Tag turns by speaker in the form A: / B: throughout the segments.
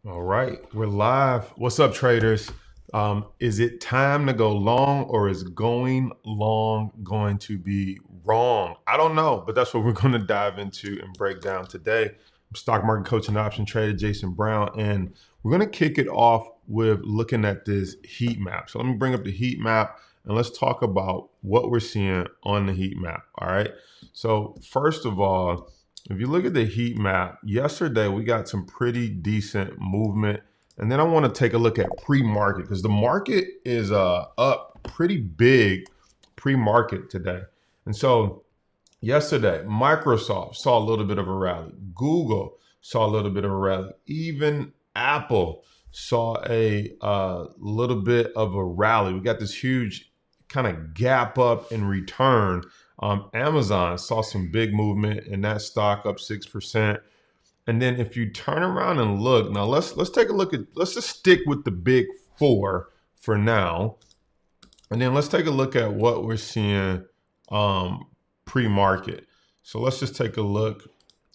A: All right, we're live. What's up, traders? Is it time to go long, or is going long going to be wrong? I don't know, but that's what we're going to dive into and break down today. I'm stock market coach and option trader Jason Brown, and we're going to kick it off with looking at this heat map. So let me bring up the heat map and let's talk about what we're seeing on the heat map. All right. So first of all, if you look at the heat map, yesterday we got some pretty decent movement. And then I want to take a look at pre-market because the market is up pretty big pre-market today. And so yesterday, Microsoft saw a little bit of a rally. Google saw a little bit of a rally. Even Apple saw a little bit of a rally. We got this huge kind of gap up in return. Amazon saw some big movement in that stock up 6%. And then if you turn around and look, now let's take a look at, let's just stick with the big four for now. And then let's take a look at what we're seeing pre-market. So let's just take a look.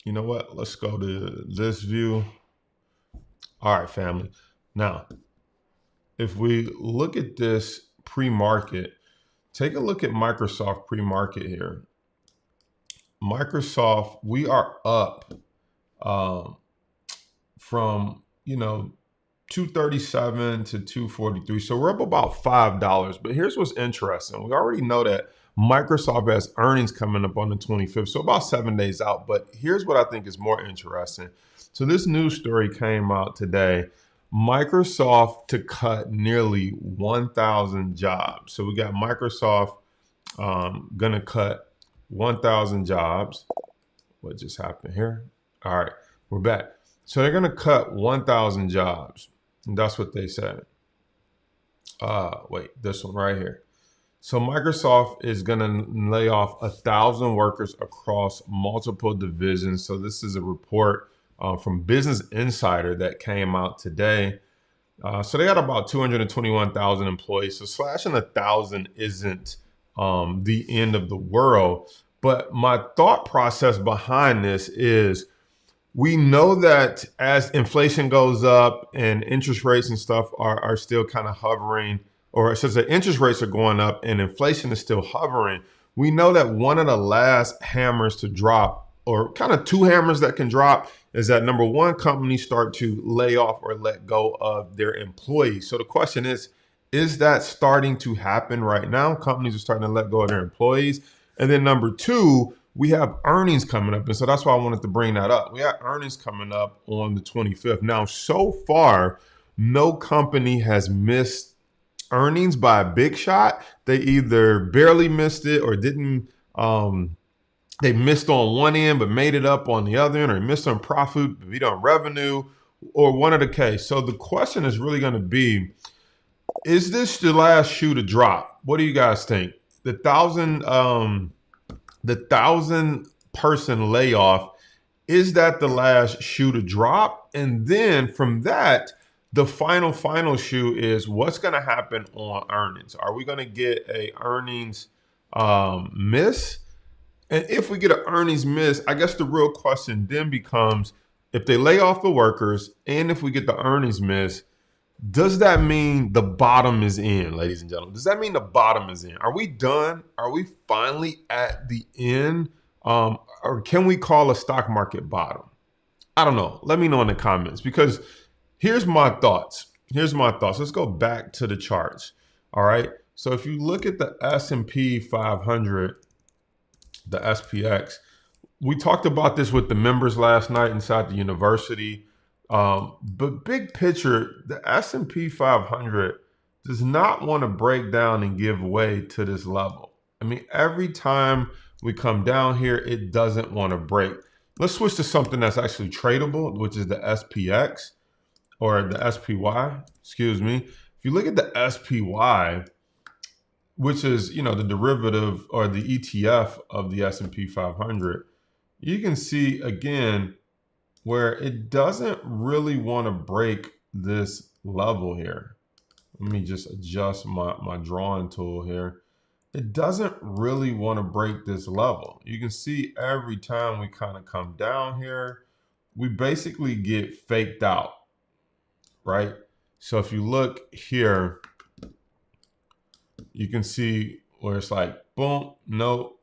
A: You know what? Let's go to this view. All right, family. Now, if we look at this pre-market, take a look at Microsoft pre-market here. Microsoft, we are up from, 237 to 243. So we're up about $5. But here's what's interesting. We already know that Microsoft has earnings coming up on the 25th, so about 7 days out. But here's what I think is more interesting. So this news story came out today. Microsoft to cut nearly 1,000 jobs. So we got Microsoft gonna cut 1,000 jobs. What just happened here? All right, we're back. So they're gonna cut 1,000 jobs. And that's what they said. Wait, this one right here. So Microsoft is going to lay off 1,000 workers across multiple divisions. So this is a report from Business Insider that came out today. So they got about 221,000 employees. So slashing 1,000 isn't the end of the world. But my thought process behind this is we know that as inflation goes up and interest rates and stuff are still kind of hovering, or I should say interest rates are going up and inflation is still hovering, we know that one of the last hammers to drop, or kind of two hammers that can drop, is that number one, companies start to lay off or let go of their employees. So the question is that starting to happen right now? Companies are starting to let go of their employees. And then number two, we have earnings coming up. And so that's why I wanted to bring that up. We have earnings coming up on the 25th. Now, so far, no company has missed earnings by a big shot. They either barely missed it or didn't, they missed on one end but made it up on the other end, or missed on profit but beat on revenue, or one of the case. So the question is really going to be, is this the last shoe to drop? What do you guys think? The thousand person layoff, is that the last shoe to drop? And then from that, the final shoe is what's going to happen on earnings. Are we going to get a earnings miss? And if we get an earnings miss, I guess the real question then becomes, if they lay off the workers and if we get the earnings miss, does that mean the bottom is in, ladies and gentlemen? Does that mean the bottom is in? Are we done? Are we finally at the end? Or can we call a stock market bottom? I don't know. Let me know in the comments, because here's my thoughts. Let's go back to the charts. All right. So if you look at the S&P 500, the SPX, we talked about this with the members last night inside the university. But big picture, the S&P 500 does not want to break down and give way to this level. I mean, every time we come down here, it doesn't want to break. Let's switch to something that's actually tradable, which is the SPX, or the SPY, excuse me. If you look at the SPY, which is, the derivative or the ETF of the S&P 500, you can see again where it doesn't really want to break this level here. Let me just adjust my drawing tool here. It doesn't really want to break this level. You can see every time we kind of come down here, we basically get faked out. right? So if you look here, you can see where it's like boom, nope,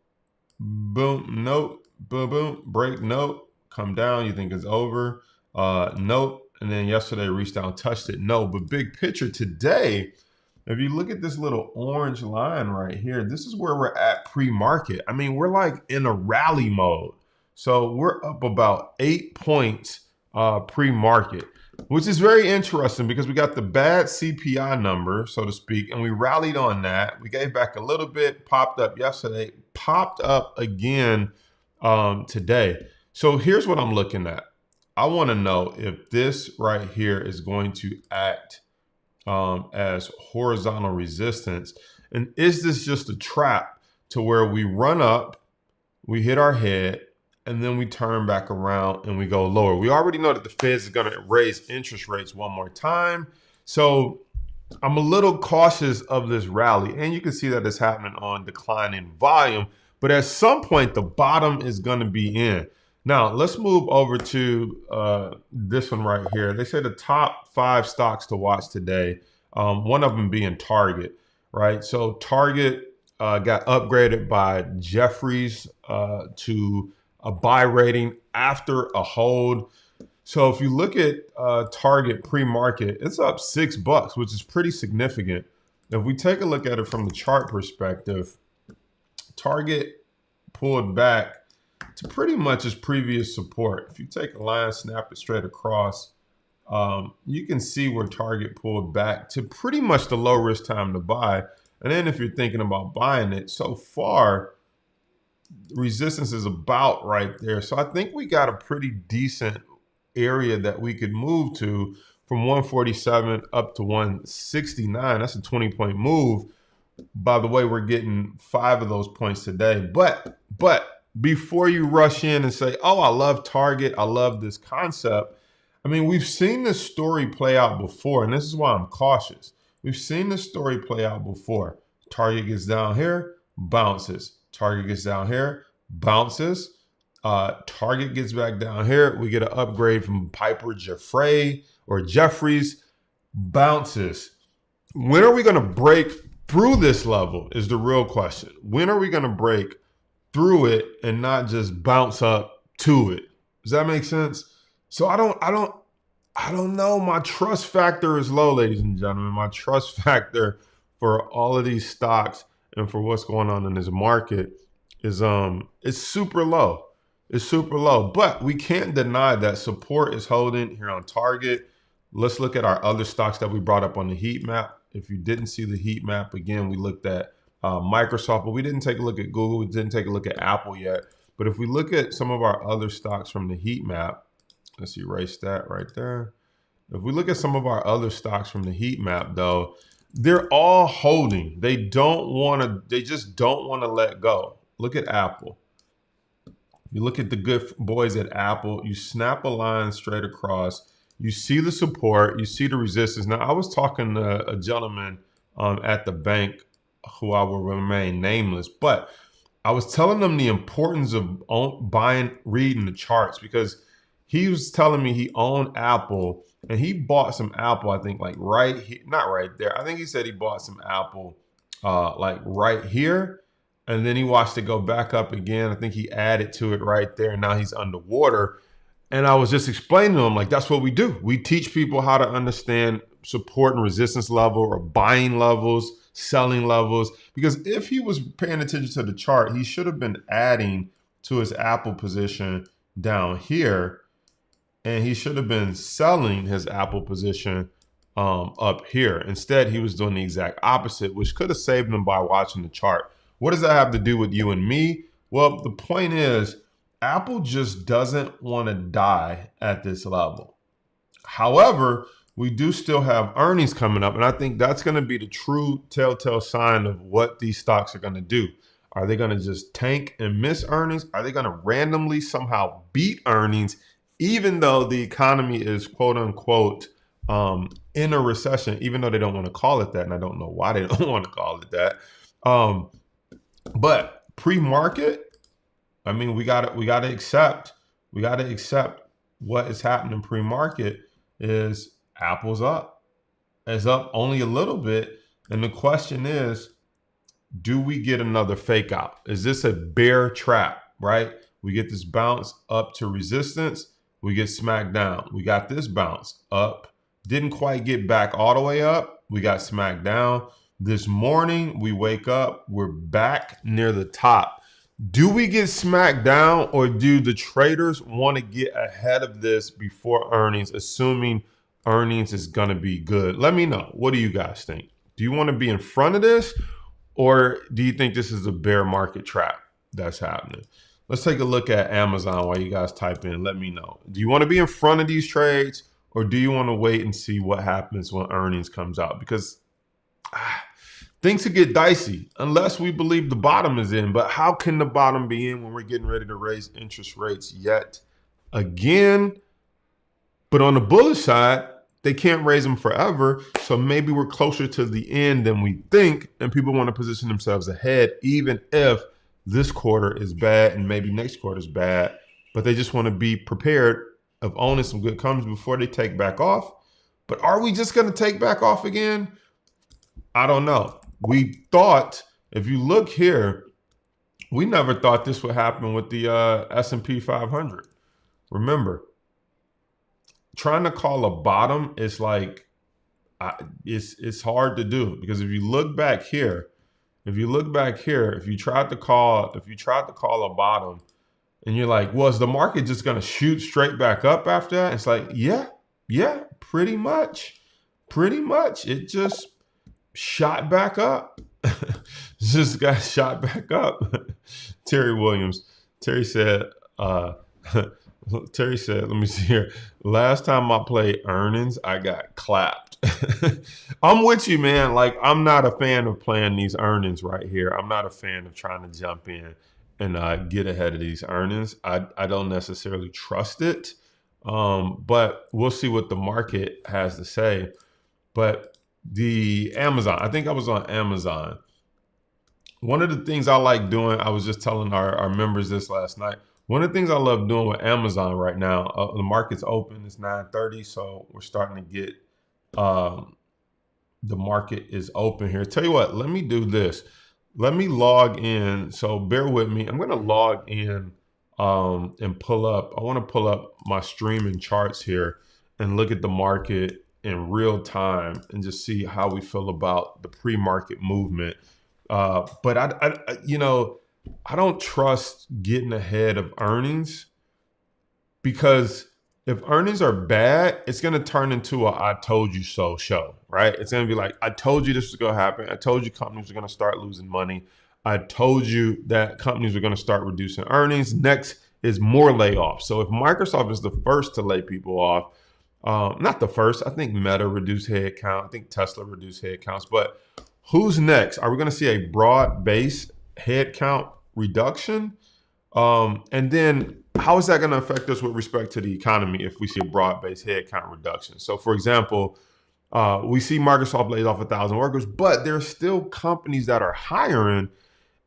A: boom, nope, boom, boom, break, nope, come down, you think it's over, nope. And then yesterday reached down, touched it, no. But big picture today, if you look at this little orange line right here, this is where we're at pre-market. I mean, we're like in a rally mode. So we're up about 8 points pre-market, which is very interesting because we got the bad CPI number, so to speak, and we rallied on that. We gave back a little bit, popped up yesterday, popped up again today. So here's what I'm looking at. I want to know if this right here is going to act as horizontal resistance. And is this just a trap to where we run up, we hit our head, and then we turn back around and we go lower? We already know that the Fed is going to raise interest rates one more time. So I'm a little cautious of this rally. And you can see that it's happening on declining volume. But at some point, the bottom is going to be in. Now, let's move over to this one right here. They say the top 5 stocks to watch today, one of them being Target, right? So Target got upgraded by Jefferies to a buy rating after a hold. So if you look at Target pre-market, it's up $6, which is pretty significant. If we take a look at it from the chart perspective, Target pulled back to pretty much its previous support. If you take a line, snap it straight across, you can see where Target pulled back to pretty much the low risk time to buy. And then if you're thinking about buying it, so far, resistance is about right there. So I think we got a pretty decent area that we could move to from 147 up to 169. That's a 20-point move. By the way, we're getting 5 of those points today. But before you rush in and say, oh, I love Target, I love this concept. I mean, we've seen this story play out before, and this is why I'm cautious. We've seen this story play out before. Target gets down here, bounces. Target gets down here, bounces. Target gets back down here. We get an upgrade from Piper Jaffray or Jefferies, bounces. When are we going to break through this level is the real question. When are we going to break through it and not just bounce up to it? Does that make sense? So I don't know. My trust factor is low, ladies and gentlemen. My trust factor for all of these stocks and for what's going on in this market is it's super low. It's super low. But we can't deny that support is holding here on Target. Let's look at our other stocks that we brought up on the heat map. If you didn't see the heat map, again, we looked at Microsoft, but we didn't take a look at Google. We didn't take a look at Apple yet. But if we look at some of our other stocks from the heat map, let's erase that right there. If we look at some of our other stocks from the heat map, though, they're all holding. They just don't want to let go. Look at Apple. You look at the good boys at Apple, you snap a line straight across, you see the support, you see the resistance. Now, I was talking to a gentleman at the bank who I will remain nameless, but I was telling them the importance of reading the charts, because he was telling me he owned Apple and he bought some Apple, I think like not right there. I think he said he bought some Apple like right here. And then he watched it go back up again. I think he added to it right there. And now he's underwater. And I was just explaining to him, like, that's what we do. We teach people how to understand support and resistance level or buying levels, selling levels. Because if he was paying attention to the chart, he should have been adding to his Apple position down here. And he should have been selling his Apple position up here. Instead, he was doing the exact opposite, which could have saved him by watching the chart. What does that have to do with you and me? Well, the point is, Apple just doesn't want to die at this level. However, we do still have earnings coming up, and I think that's going to be the true telltale sign of what these stocks are going to do. Are they going to just tank and miss earnings? Are they going to randomly somehow beat earnings, even though the economy is quote unquote in a recession, even though they don't want to call it that, and I don't know why they don't want to call it that. But pre-market, I mean, we gotta accept what is happening pre-market is Apple's up. It's up only a little bit. And the question is, do we get another fake out? Is this a bear trap, right? We get this bounce up to resistance. We get smacked down. We got this bounce up. Didn't quite get back all the way up. We got smacked down. This morning, we wake up. We're back near the top. Do we get smacked down, or do the traders want to get ahead of this before earnings, assuming earnings is going to be good? Let me know. What do you guys think? Do you want to be in front of this, or do you think this is a bear market trap that's happening? Let's take a look at Amazon while you guys type in. Let me know. Do you want to be in front of these trades, or do you want to wait and see what happens when earnings comes out? Because things could get dicey unless we believe the bottom is in. But how can the bottom be in when we're getting ready to raise interest rates yet again? But on the bullish side, they can't raise them forever. So maybe we're closer to the end than we think, and people want to position themselves ahead, even if this quarter is bad and maybe next quarter is bad. But they just want to be prepared of owning some good companies before they take back off. But are we just going to take back off again? I don't know. We thought, if you look here, we never thought this would happen with the S&P 500. Remember, trying to call a bottom is like, it's hard to do, because if you look back here, if you tried to call a bottom and you're like, well, is the market just going to shoot straight back up after that? It's like, yeah, pretty much. It just shot back up. Just got shot back up. Terry Williams. Terry said, let me see here. Last time I played earnings, I got clapped. I'm with you, man. Like, I'm not a fan of playing these earnings right here. I'm not a fan of trying to jump in and get ahead of these earnings. I don't necessarily trust it. But we'll see what the market has to say. But the Amazon, I think I was on Amazon. One of the things I like doing, I was just telling our members this last night. One of the things I love doing with Amazon right now, the market's open, it's 9:30, so we're starting to get, the market is open here. Tell you what, let me do this. Let me log in, so bear with me. I'm gonna log in and pull up, I wanna pull up my streaming charts here and look at the market in real time and just see how we feel about the pre-market movement. But I don't trust getting ahead of earnings, because if earnings are bad, it's going to turn into a I told you so show, right? It's going to be like, I told you this was going to happen. I told you companies are going to start losing money. I told you that companies are going to start reducing earnings. Next is more layoffs. So if Microsoft is the first to lay people off, not the first, I think Meta reduced headcount. I think Tesla reduced headcounts, but who's next? Are we going to see a broad-based headcount reduction? And then how is that going to affect us with respect to the economy if we see a broad-based headcount reduction? So, for example, we see Microsoft lays off 1,000 workers, but there are still companies that are hiring.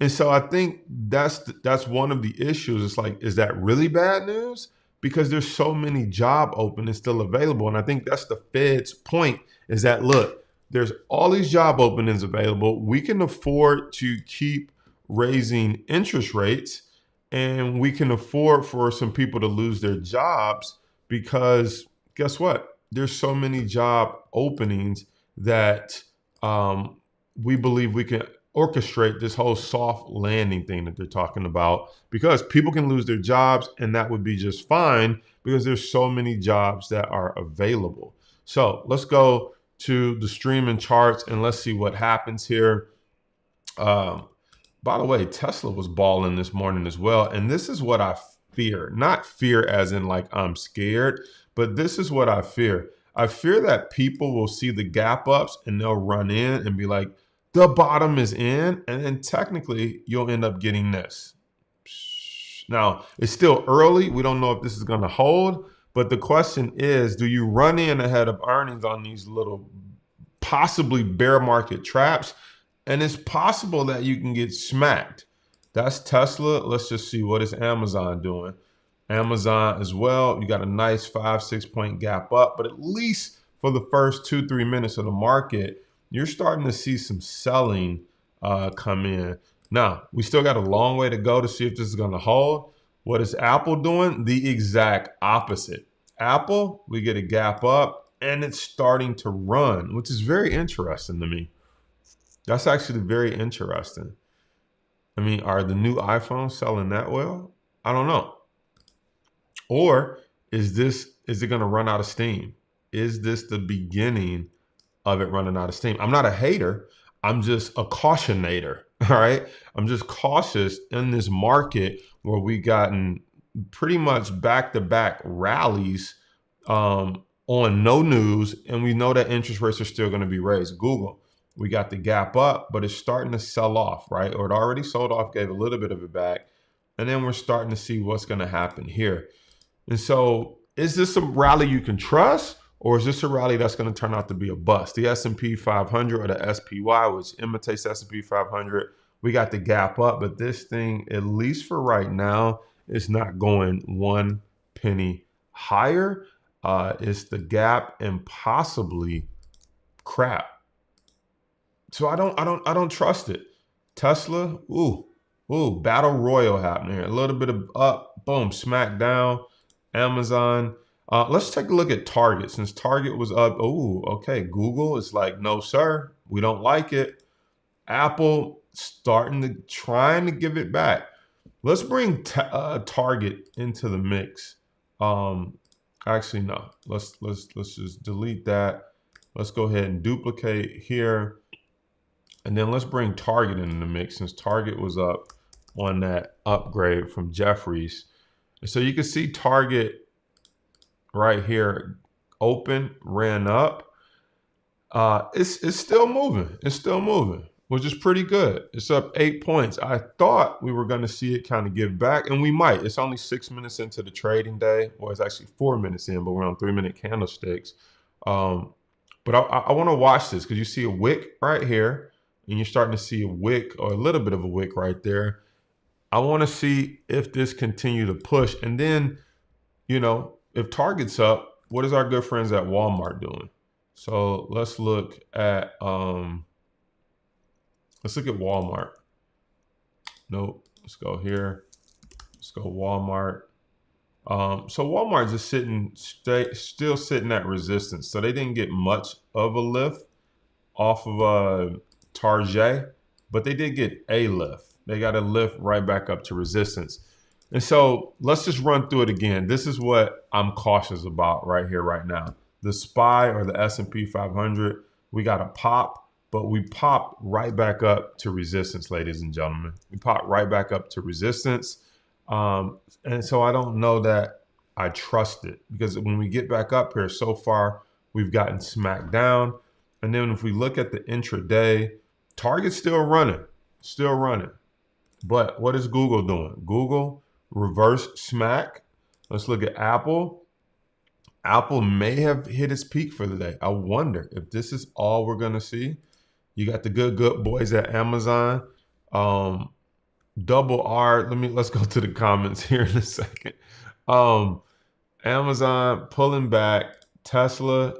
A: And so I think that's one of the issues. It's like, is that really bad news? Because there's so many job openings still available. And I think that's the Fed's point, is that, look, there's all these job openings available. We can afford to keep raising interest rates, and we can afford for some people to lose their jobs, because guess what? There's so many job openings that we believe we can orchestrate this whole soft landing thing that they're talking about, because people can lose their jobs and that would be just fine because there's so many jobs that are available. So let's go to the streaming charts and let's see what happens here. By the way, Tesla was balling this morning as well. And this is what I fear. Not fear as in like I'm scared, but this is what I fear. I fear that people will see the gap ups and they'll run in and be like, the bottom is in. And then technically you'll end up getting this. Now, it's still early. We don't know if this is going to hold. But the question is, do you run in ahead of earnings on these little possibly bear market traps? And it's possible that you can get smacked. That's Tesla. Let's just see, what is Amazon doing? Amazon as well. You got a nice 5-6 point gap up, but at least for the first 2-3 minutes of the market, you're starting to see some selling come in. Now, we still got a long way to go to see if this is going to hold. What is Apple doing? The exact opposite. Apple, we get a gap up and it's starting to run, which is very interesting to me. That's actually very interesting. I mean, are the new iPhones selling that well? I don't know. Or is it going to run out of steam? Is this the beginning of it running out of steam? I'm not a hater. I'm just a cautionator. All right. I'm just cautious in this market where we gotten pretty much back-to-back rallies on no news. And we know that interest rates are still going to be raised. Google, we got the gap up, but it's starting to sell off, right? Or it already sold off, gave a little bit of it back. And then we're starting to see what's going to happen here. And so is this a rally you can trust? Or is this a rally that's going to turn out to be a bust? The S&P 500 or the SPY, which imitates S&P 500, we got the gap up, but this thing, at least for right now, is not going 1 penny higher. It's the gap and possibly crap. So I don't trust it. Tesla, battle royal happening here. A little bit of up, boom, smack down. Amazon. Let's take a look at Target. Since Target was up, okay. Google is like, no, sir, we don't like it. Apple trying to give it back. Let's bring Target into the mix. Actually, no. Let's just delete that. Let's go ahead and duplicate here, and then let's bring Target into the mix since Target was up on that upgrade from Jefferies. And so you can see Target right here, open, ran up. It's still moving. It's still moving, which is pretty good. It's up 8 points. I thought we were going to see it kind of give back, and we might. It's only 6 minutes into the trading day. Well, it's actually 4 minutes in, but we're on 3-minute candlesticks. But I want to watch this because you see a wick right here, and you're starting to see a wick or a little bit of a wick right there. I want to see if this continue to push. And then, if Target's up, what is our good friends at Walmart doing? So let's look at Walmart. Nope. Let's go here. Let's go Walmart. So Walmart just still sitting at resistance. So they didn't get much of a lift off of Target, but they did get a lift. They got a lift right back up to resistance. And so let's just run through it again. This is what I'm cautious about right here, right now. The SPY or the S&P 500, we got a pop, but we popped right back up to resistance, ladies and gentlemen. We popped right back up to resistance. And so I don't know that I trust it because when we get back up here, so far, we've gotten smacked down. And then if we look at the intraday, Target's still running. But what is Google doing? Google reverse smack. Let's look at Apple. Apple may have hit its peak for the day. I wonder if this is all we're going to see. You got the good boys at Amazon. Double R. Let's go to the comments here in a second. Amazon pulling back. Tesla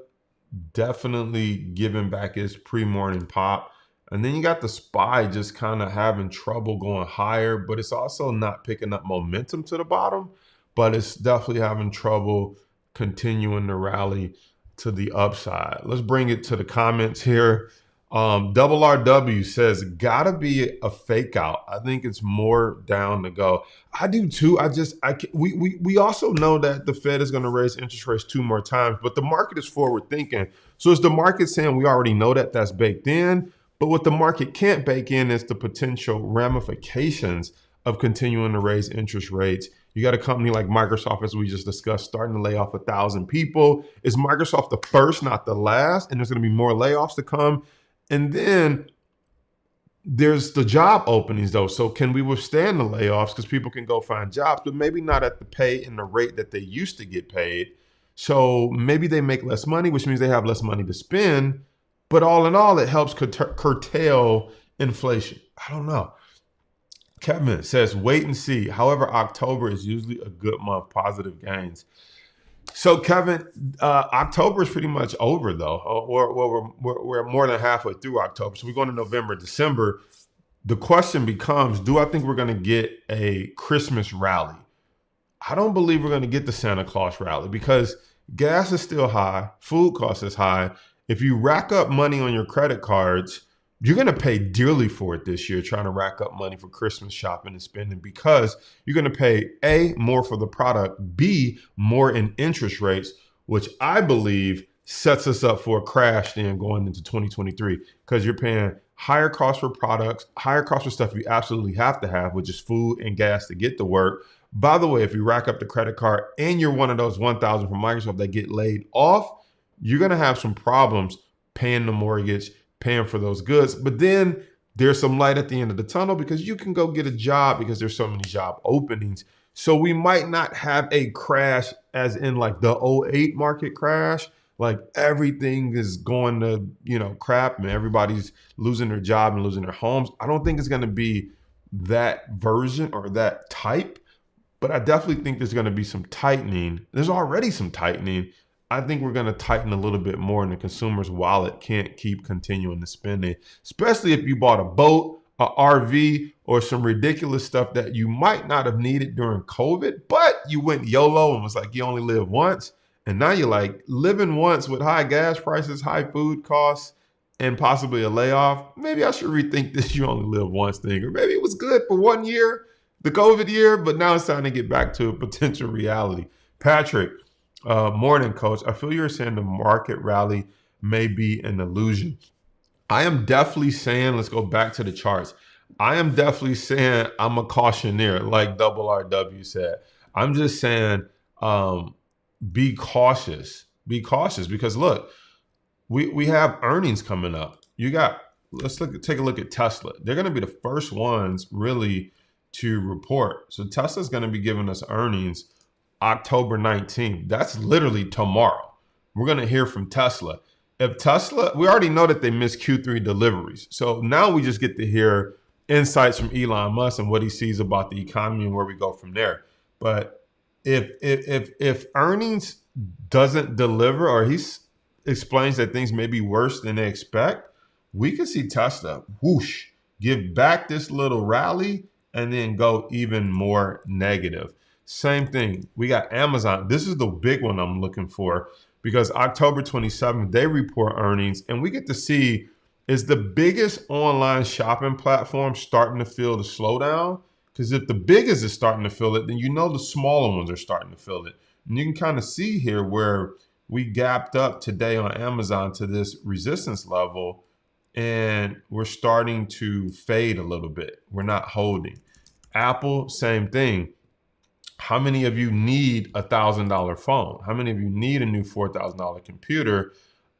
A: definitely giving back its pre-morning pop. And then you got the SPY just kind of having trouble going higher, but it's also not picking up momentum to the bottom, but it's definitely having trouble continuing the rally to the upside. Let's bring it to the comments here. Double RW says, gotta be a fake out. I think it's more down to go. I do too. We also know that the Fed is going to raise interest rates 2 more times, but the market is forward thinking. So is the market saying we already know that that's baked in? But what the market can't bake in is the potential ramifications of continuing to raise interest rates. You got a company like Microsoft, as we just discussed, starting to lay off 1,000 people. Is Microsoft the first, not the last? And there's going to be more layoffs to come. And then there's the job openings, though. So can we withstand the layoffs? Because people can go find jobs, but maybe not at the pay and the rate that they used to get paid. So maybe they make less money, which means they have less money to spend. But all in all, it helps curtail inflation. I don't know. Kevin says, wait and see. However, October is usually a good month, positive gains. So Kevin, October is pretty much over though. We're more than halfway through October. So we're going to November, December. The question becomes, do I think we're going to get a Christmas rally? I don't believe we're going to get the Santa Claus rally because gas is still high, food cost is high. If you rack up money on your credit cards, you're going to pay dearly for it this year trying to rack up money for Christmas shopping and spending because you're going to pay A, more for the product, B, more in interest rates, which I believe sets us up for a crash then going into 2023 because you're paying higher costs for products, higher costs for stuff you absolutely have to have, which is food and gas to get to work. By the way, if you rack up the credit card and you're one of those 1,000 from Microsoft that get laid off, you're going to have some problems paying the mortgage, paying for those goods. But then there's some light at the end of the tunnel because you can go get a job because there's so many job openings. So we might not have a crash as in like the '08 market crash. Like everything is going to, crap and everybody's losing their job and losing their homes. I don't think it's going to be that version or that type, but I definitely think there's going to be some tightening. There's already some tightening. I think we're going to tighten a little bit more, and the consumer's wallet can't keep continuing to spending, especially if you bought a boat, a RV, or some ridiculous stuff that you might not have needed during COVID, but you went YOLO and was like, you only live once. And now you're like, living once with high gas prices, high food costs, and possibly a layoff. Maybe I should rethink this you only live once thing. Or maybe it was good for 1 year, the COVID year, but now it's time to get back to a potential reality. Patrick, morning, coach. I feel you're saying the market rally may be an illusion. I am definitely saying, let's go back to the charts. I am definitely saying I'm a cautioneer, like Double RW said. I'm just saying, be cautious. Be cautious because look, we have earnings coming up. Take a look at Tesla. They're going to be the first ones really to report. So Tesla's going to be giving us earnings October 19th. That's literally tomorrow. We're going to hear from Tesla. If Tesla, we already know that they missed Q3 deliveries. So now we just get to hear insights from Elon Musk and what he sees about the economy and where we go from there. But if earnings doesn't deliver or he explains that things may be worse than they expect, we could see Tesla whoosh, give back this little rally and then go even more negative. Same thing. We got Amazon. This is the big one I'm looking for because October 27th, they report earnings and we get to see, is the biggest online shopping platform starting to feel the slowdown? Because if the biggest is starting to feel it, then the smaller ones are starting to feel it. And you can kind of see here where we gapped up today on Amazon to this resistance level and we're starting to fade a little bit. We're not holding. Apple, same thing. How many of you need a $1,000 phone? How many of you need a new $4,000 computer?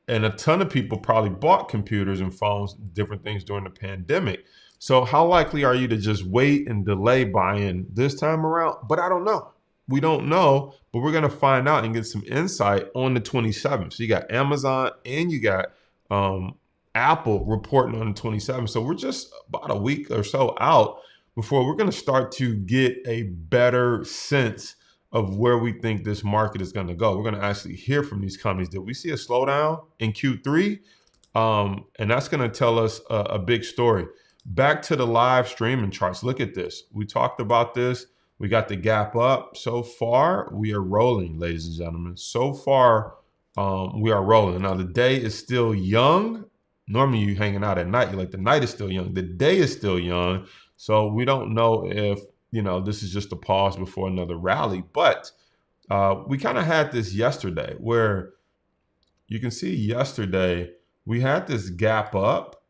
A: And a ton of people probably bought computers and phones, different things during the pandemic. So how likely are you to just wait and delay buying this time around? But I don't know. We don't know, but we're going to find out and get some insight on the 27th. So you got Amazon and you got Apple reporting on the 27th. So we're just about a week or so out before we're going to start to get a better sense of where we think this market is going to go. We're going to actually hear from these companies. Did we see a slowdown in Q3? And that's going to tell us a big story. Back to the live streaming charts. Look at this. We talked about this. We got the gap up. So far, we are rolling, ladies and gentlemen. So far, we are rolling. Now, the day is still young. Normally, you hanging out at night. You're like, the night is still young. The day is still young. So we don't know if, this is just a pause before another rally. But we kind of had this yesterday where you can see yesterday we had this gap up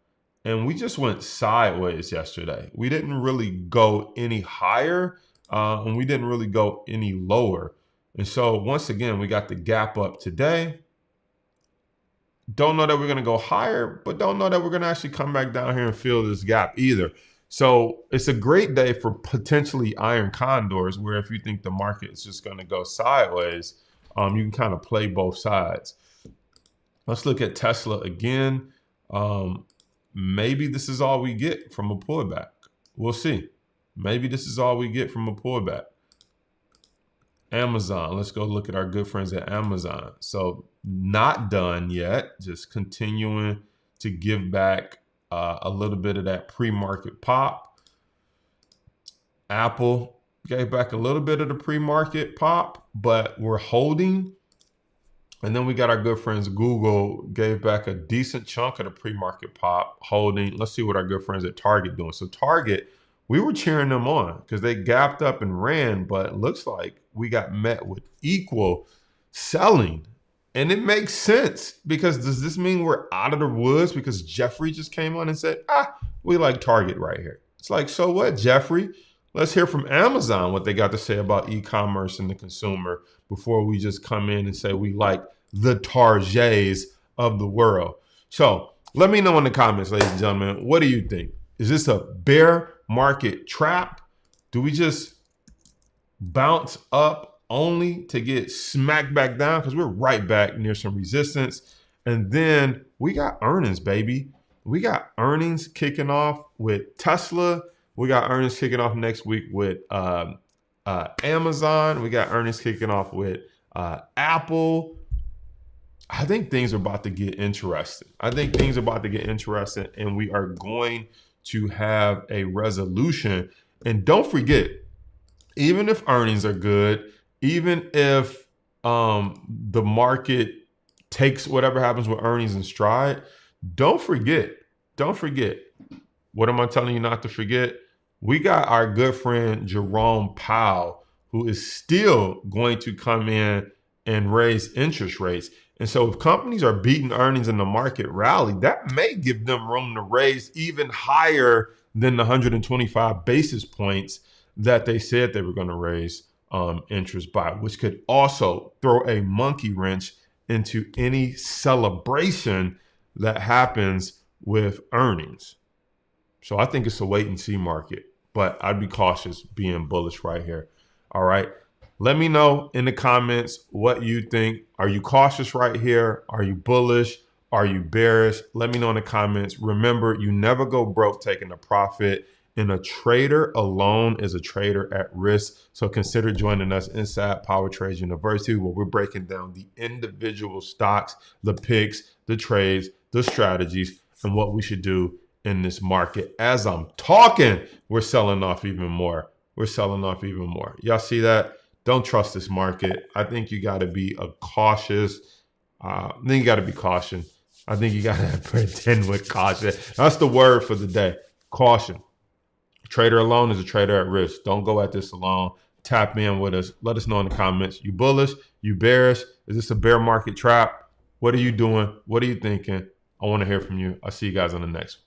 A: and we just went sideways yesterday. We didn't really go any higher and we didn't really go any lower. And so once again, we got the gap up today. Don't know that we're going to go higher, but don't know that we're going to actually come back down here and fill this gap either. So it's a great day for potentially iron condors, where if you think the market is just going to go sideways, you can kind of play both sides. Let's look at Tesla again. Maybe this is all we get from a pullback. We'll see. Maybe this is all we get from a pullback. Amazon. Let's go look at our good friends at Amazon. So not done yet, just continuing to give back a little bit of that pre-market pop. Apple gave back a little bit of the pre-market pop, but we're holding. And then we got our good friends Google gave back a decent chunk of the pre-market pop, holding. Let's see what our good friends at Target doing. So Target, we were cheering them on because they gapped up and ran, but it looks like we got met with equal selling. And it makes sense, because does this mean we're out of the woods because Jeffrey just came on and said, we like Target right here? It's like, so what, Jeffrey? Let's hear from Amazon what they got to say about e-commerce and the consumer before we just come in and say we like the Targets of the world. So let me know in the comments, ladies and gentlemen, what do you think? Is this a bear market trap? Do we just bounce up only to get smacked back down? Because we're right back near some resistance. And then we got earnings, baby. We got earnings kicking off with Tesla. We got earnings kicking off next week with Amazon. We got earnings kicking off with Apple. I think things are about to get interesting. And we are going to have a resolution. And don't forget, even if earnings are good, even if the market takes whatever happens with earnings in stride, don't forget. What am I telling you not to forget? We got our good friend Jerome Powell, who is still going to come in and raise interest rates. And so if companies are beating earnings in the market rally, that may give them room to raise even higher than the 125 basis points that they said they were going to raise interest by, which could also throw a monkey wrench into any celebration that happens with earnings. So I think it's a wait and see market, but I'd be cautious being bullish right here. All right. Let me know in the comments what you think. Are you cautious right here? Are you bullish? Are you bearish? Let me know in the comments. Remember, you never go broke taking a profit, and a trader alone is a trader at risk. So consider joining us inside Power Trades University, where we're breaking down the individual stocks, the picks, the trades, the strategies, and what we should do in this market. As I'm talking, we're selling off even more. Y'all see that? Don't trust this market. I think you got to be cautious. I think you got to be caution. I think you got to pretend with caution. That's the word for the day. Caution. Trader alone is a trader at risk. Don't go at this alone. Tap in with us. Let us know in the comments. You bullish? You bearish? Is this a bear market trap? What are you doing? What are you thinking? I want to hear from you. I'll see you guys on the next one.